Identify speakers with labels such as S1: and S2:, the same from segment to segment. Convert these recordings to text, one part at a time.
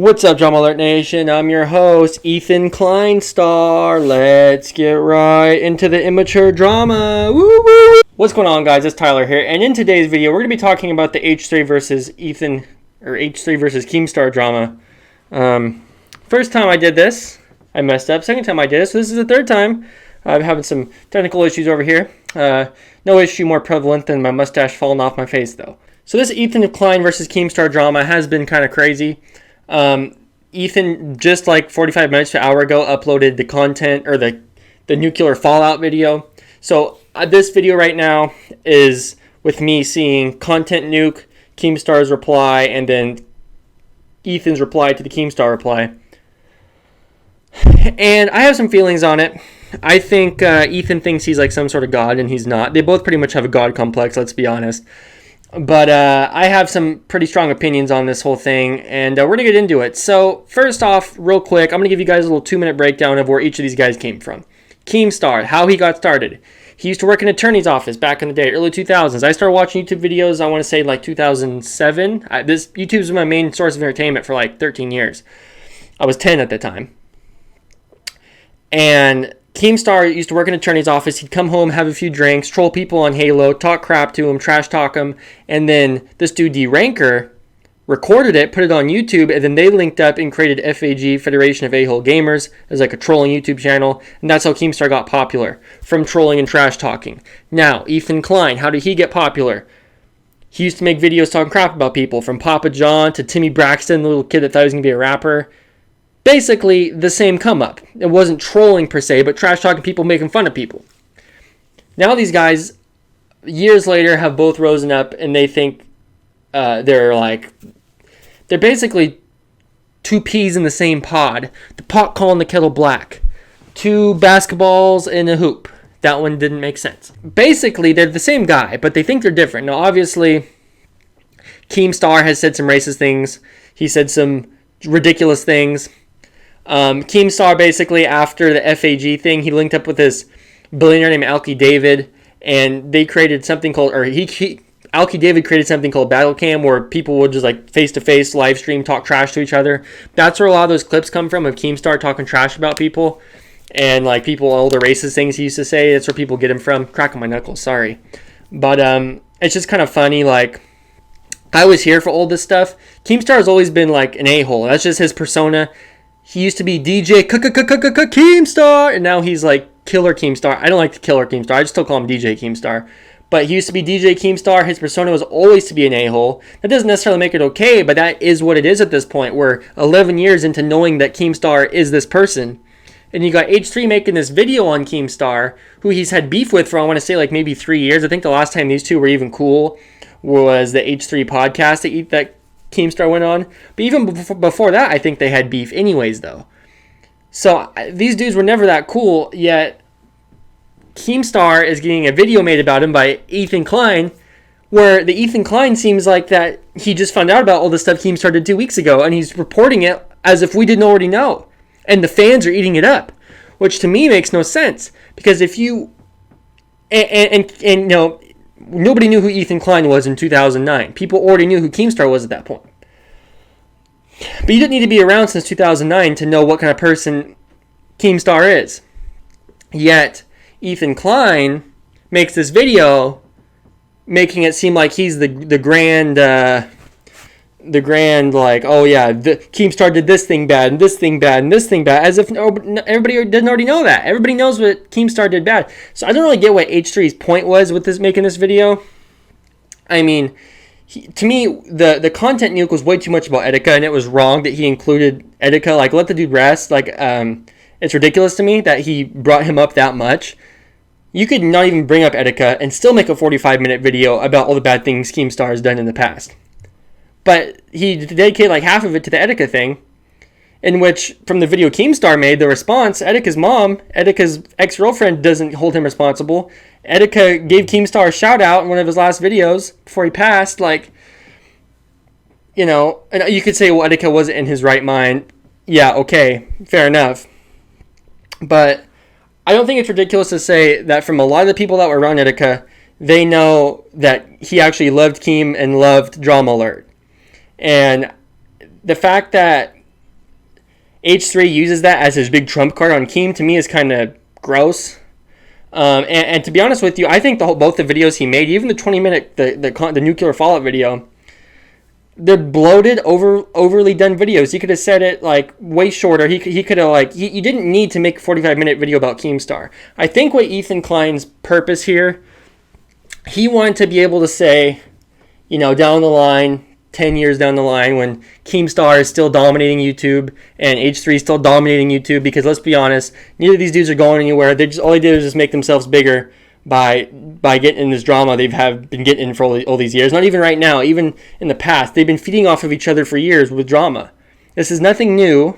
S1: What's up, Drama Alert Nation? I'm your host, Ethan Kleinstar. Let's get right into the immature drama. Woo woo! What's going on, guys? It's Tyler here, and in today's video, we're going to be talking about the H3 versus H3 versus Keemstar drama. First time I did this, I messed up. Second time I did this, so this is the third time. I'm having some technical issues over here. No issue more prevalent than my mustache falling off my face, though. So this Ethan Klein versus Keemstar drama has been kind of crazy. Ethan, just like 45 minutes to an hour ago, uploaded the content or the nuclear fallout video. So this video right now is with me seeing content nuke, Keemstar's reply, and then Ethan's reply to the Keemstar reply. And I have some feelings on it. I think Ethan thinks he's like some sort of god, and he's not. They both pretty much have a god complex, let's be honest. But I have some pretty strong opinions on this whole thing, and we're going to get into it. So first off, real quick, I'm going to give you guys a little 2-minute breakdown of where each of these guys came from. Keemstar, how he got started. He used to work in an attorney's office back in the day, early 2000s. I started watching YouTube videos, I want to say like 2007. YouTube was my main source of entertainment for like 13 years. I was 10 at the time. And Keemstar used to work in an attorney's office. He'd come home, have a few drinks, troll people on Halo, talk crap to him, trash talk him, and then this dude D-Ranker recorded it, put it on YouTube, and then they linked up and created FAG, Federation of A-Hole Gamers, as like a trolling YouTube channel, and that's how Keemstar got popular, from trolling and trash talking. Now, Ethan Klein, how did he get popular? He used to make videos talking crap about people, from Papa John to Timmy Braxton, the little kid that thought he was going to be a rapper. Basically, the same come up. It wasn't trolling per se, but trash talking people, making fun of people. Now these guys, years later, have both risen up, and they think they're basically two peas in the same pod. The pot calling the kettle black. Two basketballs in a hoop. That one didn't make sense. Basically, they're the same guy, but they think they're different. Now, obviously, Keemstar has said some racist things. He said some ridiculous things. Keemstar, basically, after the FAG thing, he linked up with this billionaire named Alki David, and they created something called, Alki David created something called Battle Cam, where people would just like face-to-face live stream, talk trash to each other. That's where a lot of those clips come from, of Keemstar talking trash about people, and like people, all the racist things he used to say. That's where people get him from. Cracking my knuckles, sorry. But it's just kind of funny, like, I was here for all this stuff. Keemstar has always been like an a-hole. That's just his persona. He used to be DJ Keemstar, and now he's like Killer Keemstar. I don't like the Killer Keemstar. I just still call him DJ Keemstar. But he used to be DJ Keemstar. His persona was always to be an a-hole. That doesn't necessarily make it okay, but that is what it is at this point. We're 11 years into knowing that Keemstar is this person. And you got H3 making this video on Keemstar, who he's had beef with for, I want to say, like maybe 3 years. I think the last time these two were even cool was the H3 podcast that Keemstar went on. But even before that, I think they had beef anyways, though. So these dudes were never that cool, yet Keemstar is getting a video made about him by Ethan Klein, where the Ethan Klein seems like that he just found out about all the stuff Keemstar did 2 weeks ago, and he's reporting it as if we didn't already know. And the fans are eating it up, which to me makes no sense. Because if you... And you know, nobody knew who Ethan Klein was in 2009. People already knew who Keemstar was at that point. But you didn't need to be around since 2009 to know what kind of person Keemstar is. Yet, Ethan Klein makes this video making it seem like he's the grand, like, oh yeah, Keemstar did this thing bad, and this thing bad, and this thing bad, as if everybody didn't already know that. Everybody knows what Keemstar did bad. So I don't really get what H3's point was with making this video. I mean, to me, the content nuke was way too much about Etika, and it was wrong that he included Etika. Like, let the dude rest. Like, it's ridiculous to me that he brought him up that much. You could not even bring up Etika and still make a 45-minute video about all the bad things Keemstar has done in the past. But he dedicated like half of it to the Etika thing, in which, from the video Keemstar made, the response, Etika's mom, Etika's ex-girlfriend, doesn't hold him responsible. Etika gave Keemstar a shout-out in one of his last videos before he passed. Like, you know, and you could say, well, Etika wasn't in his right mind. Yeah, okay, fair enough. But I don't think it's ridiculous to say that from a lot of the people that were around Etika, they know that he actually loved Keem and loved Drama Alert. And the fact that H3 uses that as his big trump card on Keem, to me is kind of gross. And to be honest with you, I think both the videos he made, even the 20-minute the nuclear fallout video, they're bloated, overly done videos. He could have said it like way shorter. He could have like you didn't need to make a 45-minute video about Keemstar. I think what Ethan Klein's purpose here, he wanted to be able to say, you know, down the line, 10 years down the line, when Keemstar is still dominating YouTube and H3 is still dominating YouTube, because let's be honest, neither of these dudes are going anywhere. All they did is just make themselves bigger by getting in this drama they've been getting in for all these years. Not even right now, even in the past. They've been feeding off of each other for years with drama. This is nothing new.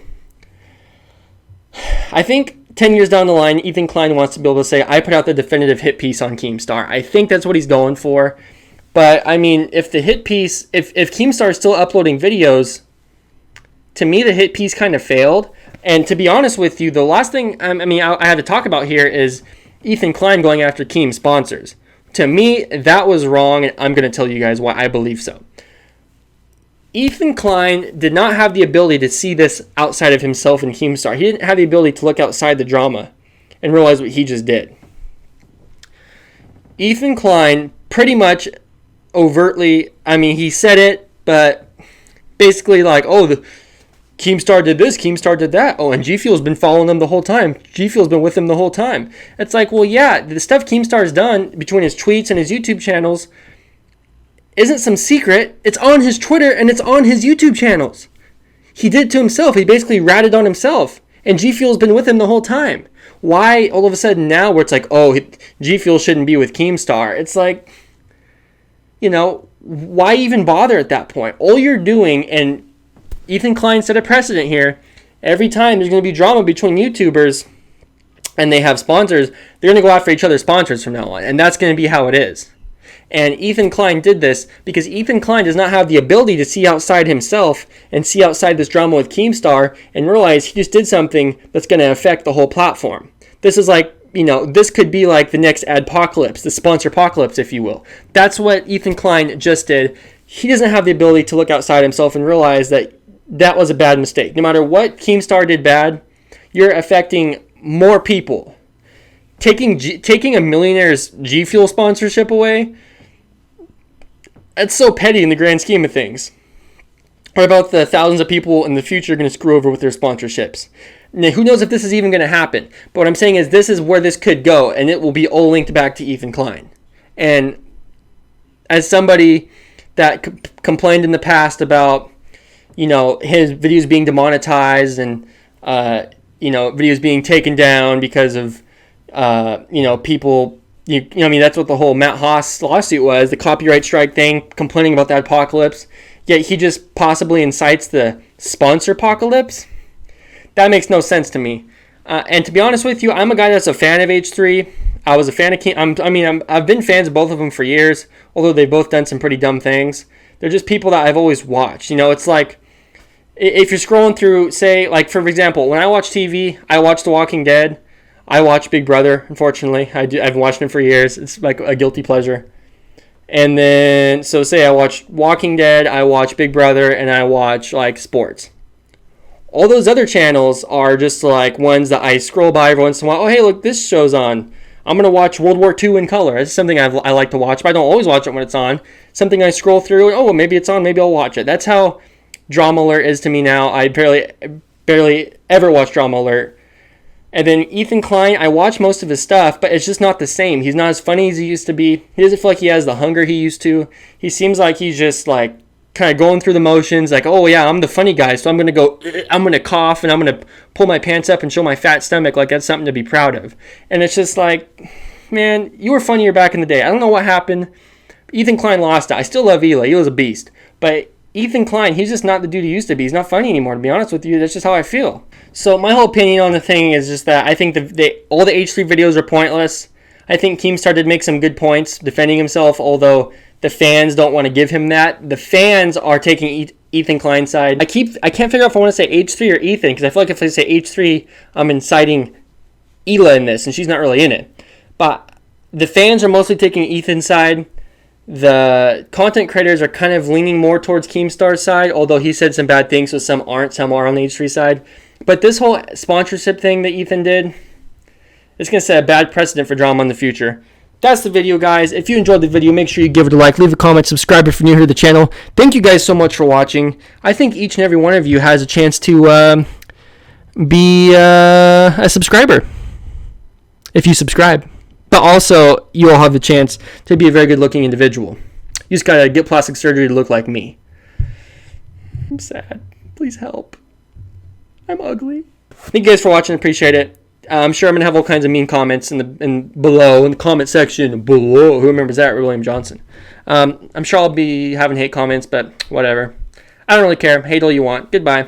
S1: I think 10 years down the line, Ethan Klein wants to be able to say, I put out the definitive hit piece on Keemstar. I think that's what he's going for. But, I mean, if the hit piece, if Keemstar is still uploading videos, to me the hit piece kind of failed. And to be honest with you, the last thing I had to talk about here is Ethan Klein going after Keem sponsors. To me, that was wrong, and I'm going to tell you guys why I believe so. Ethan Klein did not have the ability to see this outside of himself and Keemstar. He didn't have the ability to look outside the drama and realize what he just did. Ethan Klein pretty much overtly, I mean, he said it, but basically like, oh, Keemstar did this, Keemstar did that. Oh, and G Fuel's been following them the whole time. G Fuel's been with him the whole time. It's like, well, yeah, the stuff Keemstar's done between his tweets and his YouTube channels isn't some secret. It's on his Twitter and it's on his YouTube channels. He did it to himself. He basically ratted on himself. And G Fuel's been with him the whole time. Why all of a sudden now where it's like, oh, G Fuel shouldn't be with Keemstar? It's like, you know, why even bother at that point? All you're doing, and Ethan Klein set a precedent here, every time there's going to be drama between YouTubers and they have sponsors, they're going to go after each other's sponsors from now on. And that's going to be how it is. And Ethan Klein did this because Ethan Klein does not have the ability to see outside himself and see outside this drama with Keemstar and realize he just did something that's going to affect the whole platform. This is like, you know, this could be like the next adpocalypse, the sponsor apocalypse, if you will. That's what Ethan Klein just did. He doesn't have the ability to look outside himself and realize that that was a bad mistake. No matter what Keemstar did bad, you're affecting more people. Taking a millionaire's G Fuel sponsorship away, that's so petty in the grand scheme of things. What about the thousands of people in the future going to screw over with their sponsorships? Now, who knows if this is even going to happen? But what I'm saying is this is where this could go, and it will be all linked back to Ethan Klein. And as somebody that complained in the past about, you know, his videos being demonetized and, you know, videos being taken down because of, you know, people... You know, I mean, that's what the whole Matt Haas lawsuit was, the copyright strike thing, complaining about the apocalypse. Yet he just possibly incites the sponsor apocalypse. That makes no sense to me. And to be honest with you, I'm a guy that's a fan of H3. I was a fan of Keem. I've been fans of both of them for years, although they've both done some pretty dumb things. They're just people that I've always watched. You know, it's like if you're scrolling through, say, like for example, when I watch TV, I watch The Walking Dead. I watch Big Brother, unfortunately. I've watched him for years. It's like a guilty pleasure. And then, so say I watch Walking Dead, I watch Big Brother, and I watch, like, sports. All those other channels are just, like, ones that I scroll by every once in a while. Oh, hey, look, this show's on. I'm going to watch World War II in color. It's something I like to watch, but I don't always watch it when it's on. Something I scroll through, and, oh, well, maybe it's on, maybe I'll watch it. That's how Drama Alert is to me now. I barely ever watch Drama Alert. And then Ethan Klein, I watch most of his stuff, but it's just not the same. He's not as funny as he used to be. He doesn't feel like he has the hunger he used to. He seems like he's just like kind of going through the motions, like, oh yeah, I'm the funny guy, so I'm going to cough, and I'm going to pull my pants up and show my fat stomach like that's something to be proud of. And it's just like, man, you were funnier back in the day. I don't know what happened. Ethan Klein lost it. I still love Eli. He was a beast. But Ethan Klein, he's just not the dude he used to be. He's not funny anymore, to be honest with you. That's just how I feel. So my whole opinion on the thing is just that I think all the H3 videos are pointless. I think Keemstar did make some good points defending himself, although the fans don't want to give him that. The fans are taking Ethan Klein's side. I can't figure out if I want to say H3 or Ethan, because I feel like if I say H3, I'm inciting Hila in this, and she's not really in it. But the fans are mostly taking Ethan's side. the content creators are kind of leaning more towards Keemstar's side, although he said some bad things, so some aren't, some are on the H3 side. But this whole sponsorship thing that Ethan did, it's going to set a bad precedent for drama in the future. That's the video, guys. If you enjoyed the video, make sure you give it a like, leave a comment, subscribe if you're new here to the channel. Thank you guys so much for watching. I think each and every one of you has a chance to be a subscriber if you subscribe. But also, you all have the chance to be a very good-looking individual. You just gotta get plastic surgery to look like me. I'm sad. Please help. I'm ugly. Thank you guys for watching. Appreciate it. I'm sure I'm gonna have all kinds of mean comments in the comment section below. Who remembers that? William Johnson. I'm sure I'll be having hate comments, but whatever. I don't really care. Hate all you want. Goodbye.